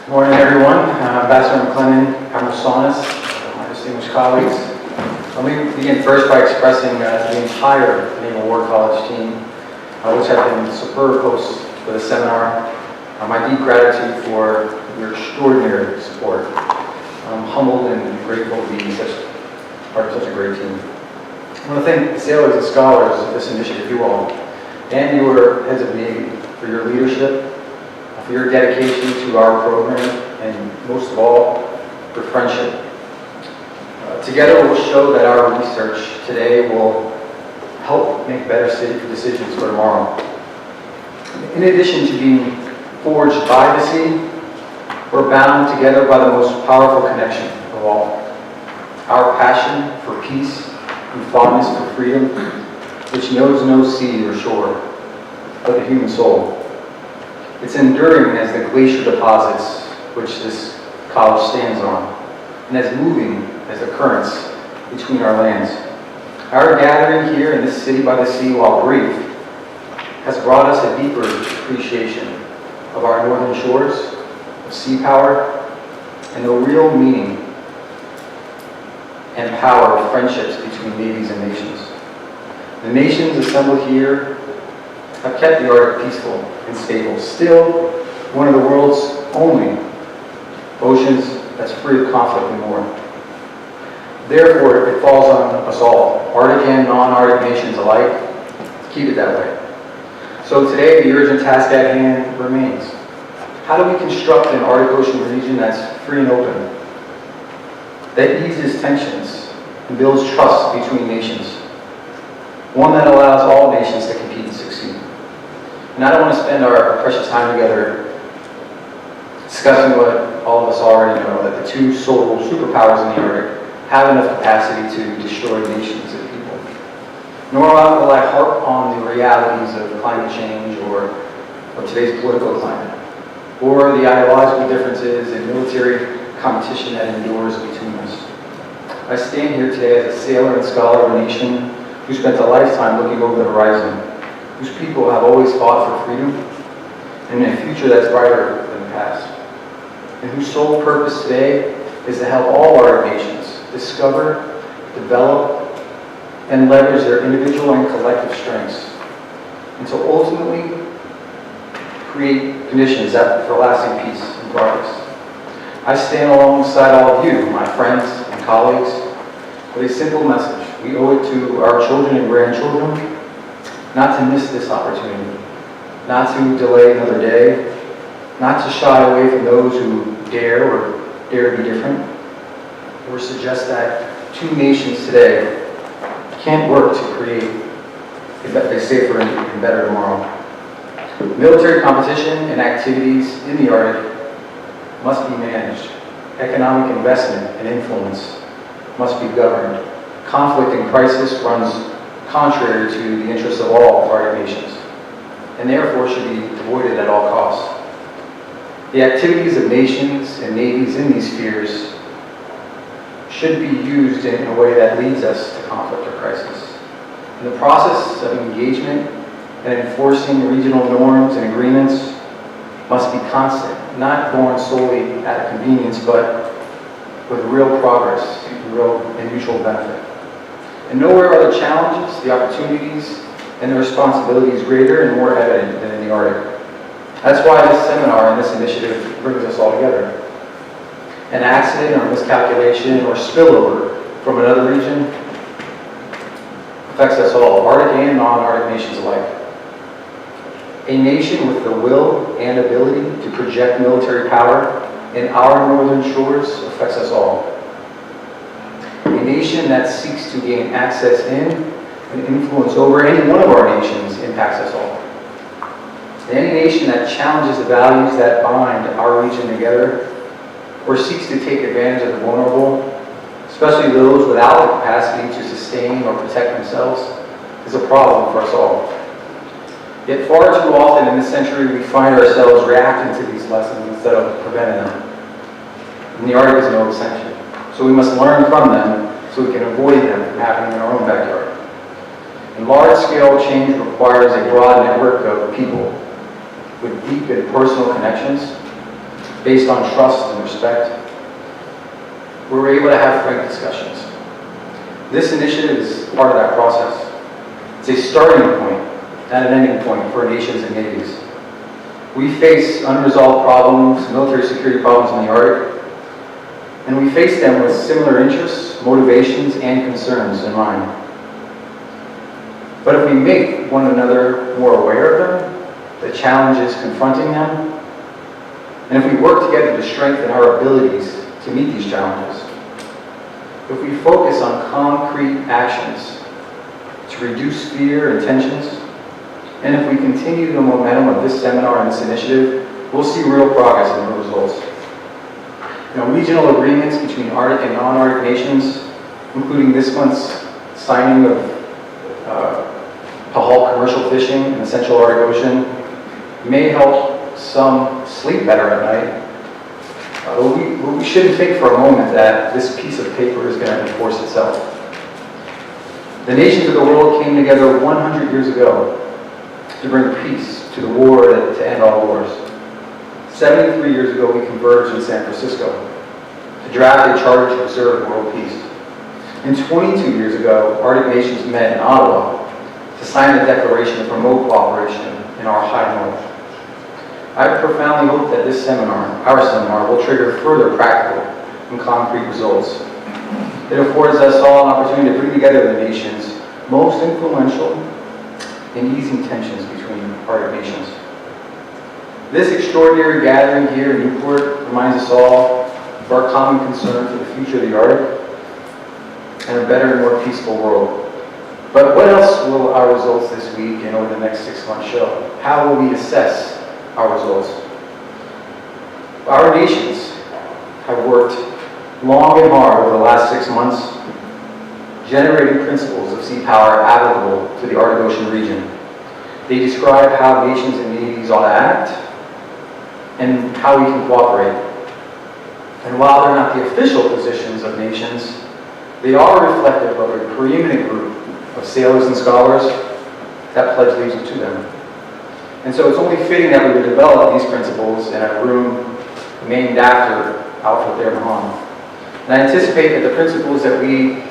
Good morning, everyone. Ambassador McLennan, Admiral Sonis, my distinguished colleagues. Let me begin first by expressing the entire Naval War College team, which have been superb hosts for the seminar, my deep gratitude for your extraordinary support. I'm humbled and grateful to be part of such a great team. I want to thank the sailors and scholars of this initiative, you all, and your heads of Navy for your leadership, for your dedication to our program, and most of all, for friendship. Together we'll show that our research today will help make better decisions for tomorrow. In addition to being forged by the sea, we're bound together by the most powerful connection of all. Our passion for peace and fondness for freedom, which knows no sea or shore, but the human soul. It's enduring as the glacier deposits which this college stands on, and as moving as the currents between our lands. Our gathering here in this city by the sea, while brief, has brought us a deeper appreciation of our northern shores, of sea power, and the real meaning and power of friendships between navies and nations. The nations assembled here have kept the Arctic peaceful and stable, still one of the world's only oceans that's free of conflict and war. Therefore, it falls on us all, Arctic and non-Arctic nations alike, to keep it that way. So today, the urgent task at hand remains. How do we construct an Arctic Ocean region that's free and open, that eases tensions and builds trust between nations, one that allows all nations to compete and succeed? And I don't want to spend our precious time together discussing what all of us already know, that the two sole superpowers in the Arctic have enough capacity to destroy nations and people. Nor will I harp on the realities of climate change or of today's political climate, or the ideological differences in military competition that endures between us. I stand here today as a sailor and scholar of a nation who spent a lifetime looking over the horizon, whose people have always fought for freedom and a future that's brighter than the past, and whose sole purpose today is to help all Arctic nations discover, develop, and leverage their individual and collective strengths, and to ultimately create conditions for lasting peace and progress. I stand alongside all of you, my friends and colleagues, with a simple message. We owe it to our children and grandchildren not to miss this opportunity, not to delay another day, not to shy away from those who dare to be different, or suggest that two nations today can't work to create a safer and better tomorrow. Military competition and activities in the Arctic must be managed. Economic investment and influence must be governed. Conflict and crisis runs contrary to the interests of all Arctic nations, and therefore should be avoided at all costs. The activities of nations and navies in these spheres should be used in a way that leads us to conflict or crisis. In the process of engagement and enforcing regional norms and agreements must be constant, not born solely out of convenience, but with real progress and mutual benefit. And nowhere are the challenges, the opportunities, and the responsibilities greater and more evident than in the Arctic. That's why this seminar and this initiative brings us all together. An accident or miscalculation or spillover from another region affects us all, Arctic and non-Arctic nations alike. A nation with the will and ability to project military power in our northern shores affects us all. A nation that seeks to gain access in and influence over any one of our nations impacts us all. And any nation that challenges the values that bind our region together or seeks to take advantage of the vulnerable, especially those without the capacity to sustain or protect themselves, is a problem for us all. Yet far too often in this century we find ourselves reacting to these lessons instead of preventing them. And the Arctic is no exception. So we must learn from them so we can avoid them from happening in our own backyard. And large-scale change requires a broad network of people with deep and personal connections based on trust and respect, where we're able to have frank discussions. This initiative is part of that process. It's a starting point, not an ending point for nations and navies. We face unresolved problems, military security problems in the Arctic, and we face them with similar interests, motivations, and concerns in mind. But if we make one another more aware of them, the challenges confronting them, and if we work together to strengthen our abilities to meet these challenges, if we focus on concrete actions to reduce fear and tensions, and if we continue the momentum of this seminar and this initiative, we'll see real progress and real results. Regional agreements between Arctic and non-Arctic nations, including this month's signing of Pahal commercial fishing in the Central Arctic Ocean, may help some sleep better at night. We shouldn't think for a moment that this piece of paper is going to enforce itself. The nations of the world came together 100 years ago to bring peace to the war, to end all wars. 73 years ago, we converged in San Francisco to draft a charter to preserve world peace. And 22 years ago, Arctic nations met in Ottawa to sign a declaration of remote cooperation in our high north. I profoundly hope that this seminar, our seminar, will trigger further practical and concrete results. It affords us all an opportunity to bring together the nations most influential in easing tensions between Arctic nations. This extraordinary gathering here in Newport reminds us all of our common concern for the future of the Arctic and a better and more peaceful world. But what else will our results this week and over the next 6 months show? How will we assess our results? Our nations have worked long and hard over the last 6 months, generating principles of sea power applicable to the Arctic Ocean region. They describe how nations and navies ought to act and how we can cooperate. And while they're not the official positions of nations, they are reflective of a preeminent group of sailors and scholars that pledge allegiance to them. And so it's only fitting that we would develop these principles in a room named after Alfred Thayer Mahan. And I anticipate that the principles that we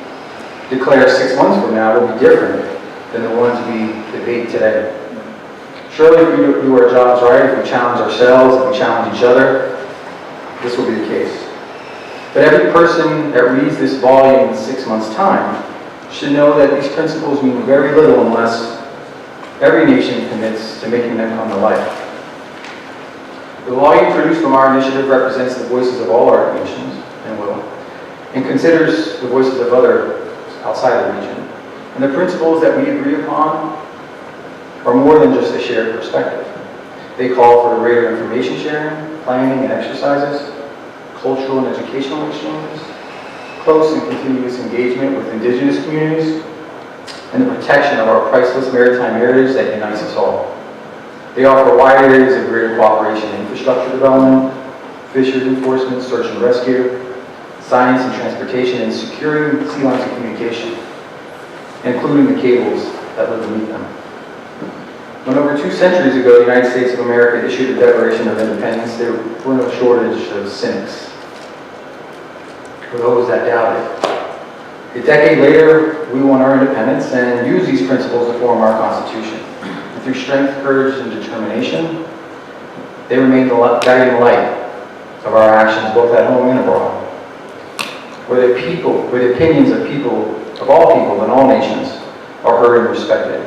declare 6 months from now will be different than the ones we debate today. Surely if we do our jobs right, if we challenge ourselves, if we challenge each other, this will be the case. But every person that reads this volume in 6 months' time should know that these principles mean very little unless every nation commits to making them come to life. The volume produced from our initiative represents the voices of all our nations, and considers the voices of others outside the region. And the principles that we agree upon are more than just a shared perspective. They call for greater information sharing, planning and exercises, cultural and educational exchanges, close and continuous engagement with indigenous communities, and the protection of our priceless maritime heritage that unites us all. They offer wide areas of greater cooperation in infrastructure development, fisheries enforcement, search and rescue, science and transportation, and securing sea lines of communication, including the cables that live beneath them. When over 2 centuries ago the United States of America issued a Declaration of Independence, there were no shortage of cynics, for those that doubted. A decade later, we won our independence and used these principles to form our Constitution. And through strength, courage, and determination, they remain the guiding light of our actions both at home and abroad. Where the opinions of all people and all nations are heard and respected.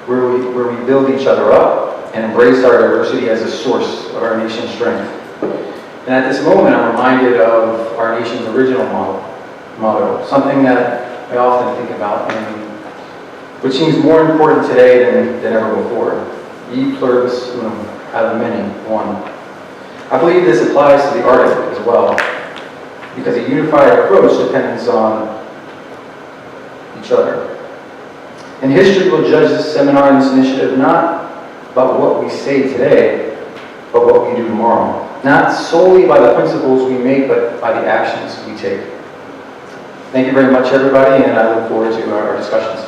Where we build each other up and embrace our diversity as a source of our nation's strength. And at this moment, I'm reminded of our nation's original motto, something that I often think about, and which seems more important today than ever before. E pluribus unum, out of many, one. I believe this applies to the Arctic as well, because a unified approach depends on each other. And history will judge this seminar and this initiative not about what we say today, but what we do tomorrow. Not solely by the principles we make, but by the actions we take. Thank you very much, everybody, and I look forward to our discussions.